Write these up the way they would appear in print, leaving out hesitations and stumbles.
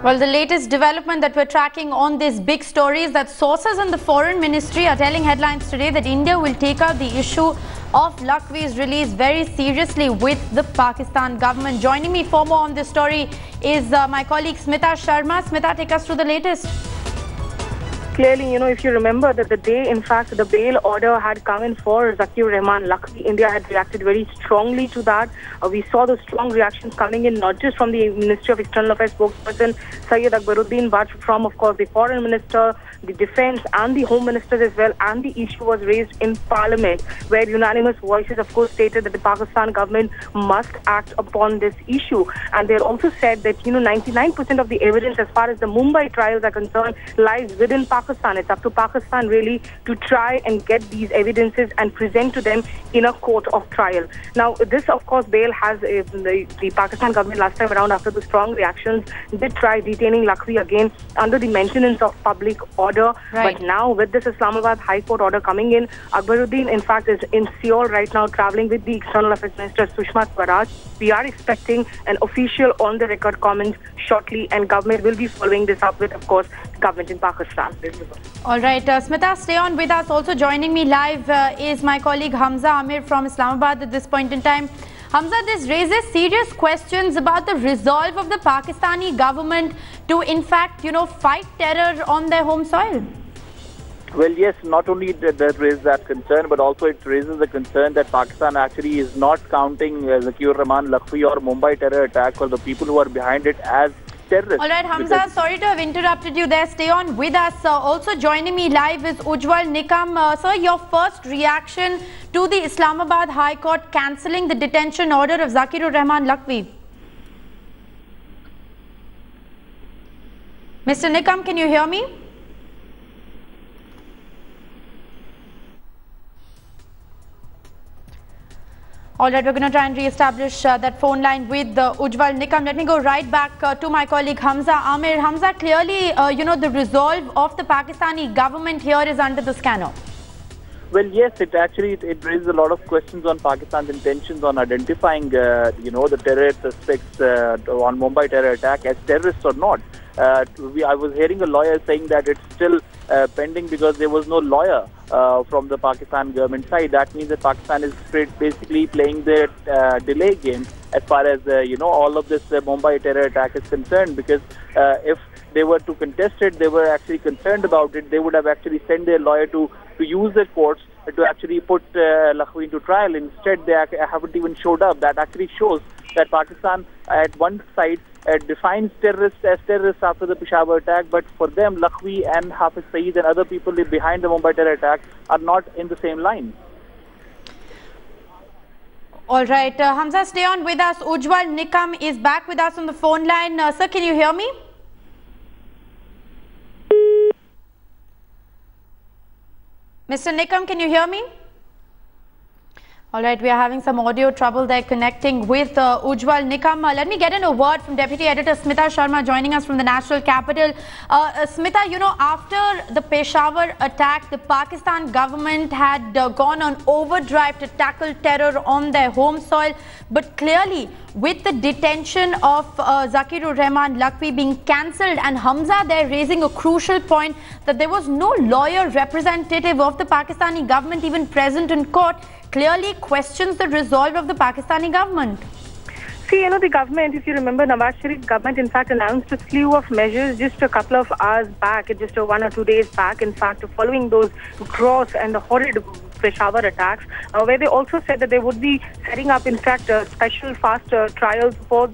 Well, the latest development that we're tracking on this big story is that sources in the foreign ministry are telling headlines today that India will take up the issue of Lakhvi's release very seriously with the Pakistan government. Joining me for more on this story is my colleague Smita Sharma. Smita, take us through the latest. Clearly, if you remember that the day, in fact, the bail order had come in for Zaki Rehman Lakhvi, India had reacted very strongly to that. We saw the strong reactions coming in, not just from the Ministry of External Affairs spokesperson Syed Akbaruddin, but from, of course, the Foreign Minister, the Defence and the Home Ministers as well. And the issue was raised in Parliament, where unanimous voices, of course, stated that the Pakistan government must act upon this issue. And they also said that, 99% of the evidence as far as the Mumbai trials are concerned lies within Pakistan. It's up to Pakistan really to try and get these evidences and present to them in a court of trial. Now, this, of course, bail has the Pakistan government last time around, after the strong reactions, did try detaining Lakhvi again under the maintenance of public order. Right. But now, with this Islamabad High Court order coming in, Akbaruddin, in fact, is in Seoul right now, traveling with the External Affairs Minister Sushma Swaraj. We are expecting an official on-the-record comment shortly, and government will be following this up with, of course, government in Pakistan. All right, Smita, stay on with us. Also joining me live is my colleague Hamza Amir from Islamabad at this point in time. Hamza, this raises serious questions about the resolve of the Pakistani government to, in fact, fight terror on their home soil. Well, yes, not only does that raise that concern, but also it raises the concern that Pakistan actually is not counting Zaki Rehman Lakhvi or Mumbai terror attack or the people who are behind it as terrorists. All right, Hamza, sorry to have interrupted you there. Stay on with us. Also joining me live is Ujjwal Nikam. Sir, your first reaction to the Islamabad High Court cancelling the detention order of Zaki Rehman Lakhvi. Mr. Nikam, can you hear me? All right, we're going to try and re-establish that phone line with Ujjwal Nikam. Let me go right back to my colleague Hamza Amir. Hamza, clearly, the resolve of the Pakistani government here is under the scanner. Well, yes, it raises a lot of questions on Pakistan's intentions on identifying, the terror suspects on Mumbai terror attack as terrorists or not. I was hearing a lawyer saying that it's still pending because there was no lawyer from the Pakistan government side. That means that Pakistan is basically playing the delay game as far as, all of this Mumbai terror attack is concerned, because if they were to contest it, they were actually concerned about it, they would have actually sent their lawyer to use the courts to actually put Lakhvi into trial. Instead, they haven't even showed up. That actually shows that Pakistan at one side defines terrorists as terrorists after the Peshawar attack, but for them, Lakhvi and Hafiz Saeed and other people behind the Mumbai terror attack are not in the same line. All right, Hamza, stay on with us. Ujjwal Nikam is back with us on the phone line. Sir, can you hear me? Mr. Nikam, can you hear me? All right, we are having some audio trouble there connecting with Ujjwal Nikam. Let me get in a word from Deputy Editor Smita Sharma joining us from the national capital. Smita, after the Peshawar attack, the Pakistan government had gone on overdrive to tackle terror on their home soil. But clearly, with the detention of Zaki Rehman Lakhvi being cancelled, and Hamza there raising a crucial point that there was no lawyer representative of the Pakistani government even present in court, clearly questions the resolve of the Pakistani government. See, the government, if you remember, Nawaz Sharif's government, in fact, announced a slew of measures just a couple of hours back, just 1 or 2 days back, in fact, following those gross and horrid Peshawar attacks, where they also said that they would be setting up, in fact, special fast trials for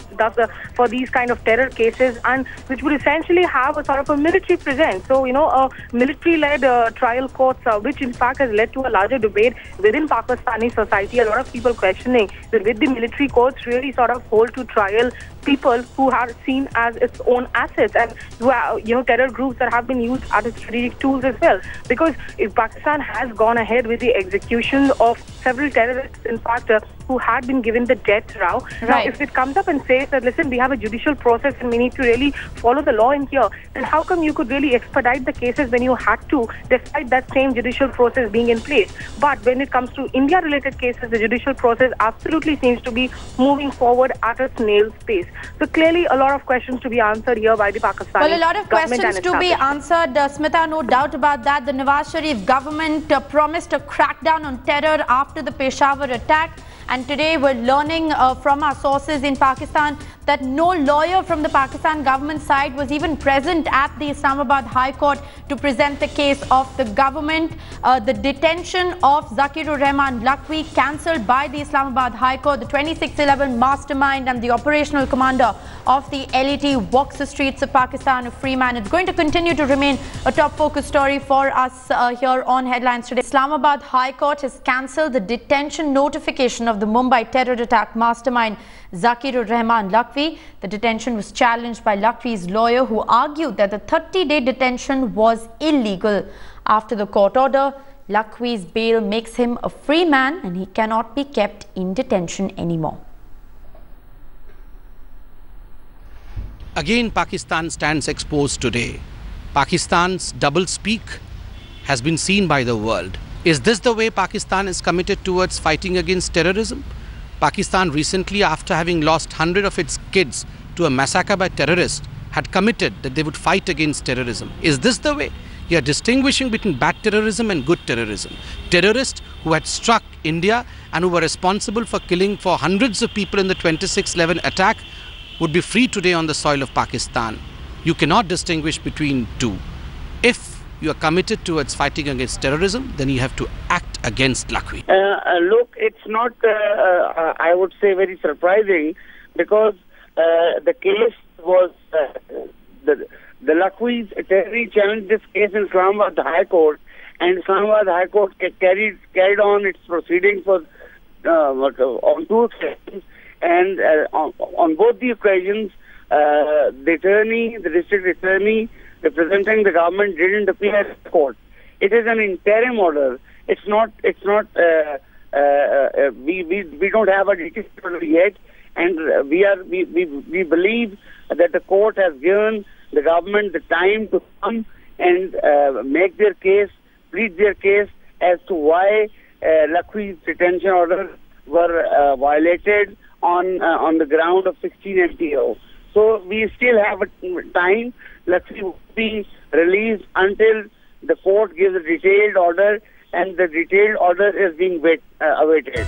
these kind of terror cases, and which would essentially have a sort of a military presence. So, a military-led trial courts, which in fact has led to a larger debate within Pakistani society. A lot of people questioning that with the military courts really sort of hold to trial people who are seen as its own assets, and who are, terror groups that have been used as strategic tools as well. Because if Pakistan has gone ahead with the execution of several terrorists, in fact, who had been given the death row. Right. Now, if it comes up and says that, listen, we have a judicial process and we need to really follow the law in here, then how come you could really expedite the cases when you had to, despite that same judicial process being in place? But when it comes to India-related cases, the judicial process absolutely seems to be moving forward at a snail's pace. So clearly, a lot of questions to be answered here by the Pakistani government. Well, a lot of questions to be answered, Smita, no doubt about that. The Nawaz Sharif government promised a crackdown on terror after the Peshawar attack. And today we're learning from our sources in Pakistan that no lawyer from the Pakistan government side was even present at the Islamabad High Court to present the case of the government. The detention of Zaki Rehman Lakhvi cancelled by the Islamabad High Court. The 2611 mastermind and the operational commander of the LET walks the streets of Pakistan a free man. It's going to continue to remain a top focus story for us here on Headlines today. Islamabad High Court has cancelled the detention notification of the Mumbai terror attack mastermind Zaki Rehman Lakhvi. The detention was challenged by Lakhvi's lawyer, who argued that the 30-day detention was illegal. After the court order, Lakhvi's bail makes him a free man and he cannot be kept in detention anymore. Again, Pakistan stands exposed today. Pakistan's double-speak has been seen by the world. Is this the way Pakistan is committed towards fighting against terrorism? Pakistan recently, after having lost 100 of its kids to a massacre by terrorists, had committed that they would fight against terrorism. Is this the way? You are distinguishing between bad terrorism and good terrorism. Terrorists who had struck India and who were responsible for killing for hundreds of people in the 2611 attack would be free today on the soil of Pakistan. You cannot distinguish between two. If you are committed towards fighting against terrorism, then you have to act against Lakhvi. Look, it's not, I would say, very surprising, because the case was, the Lakhvi's attorney challenged this case in Islamabad High Court, and Islamabad High Court carried on its proceedings for on two occasions, and on both the occasions, the district attorney representing the government didn't appear at the court. It is an interim order. It's not. We don't have a detailed order yet, and we believe that the court has given the government the time to come and make their case, plead their case as to why Lakhvi's detention orders were violated on the ground of 16 MTO. So we still have time. Lakhvi will be released until the court gives a detailed order, and the detailed order is being awaited.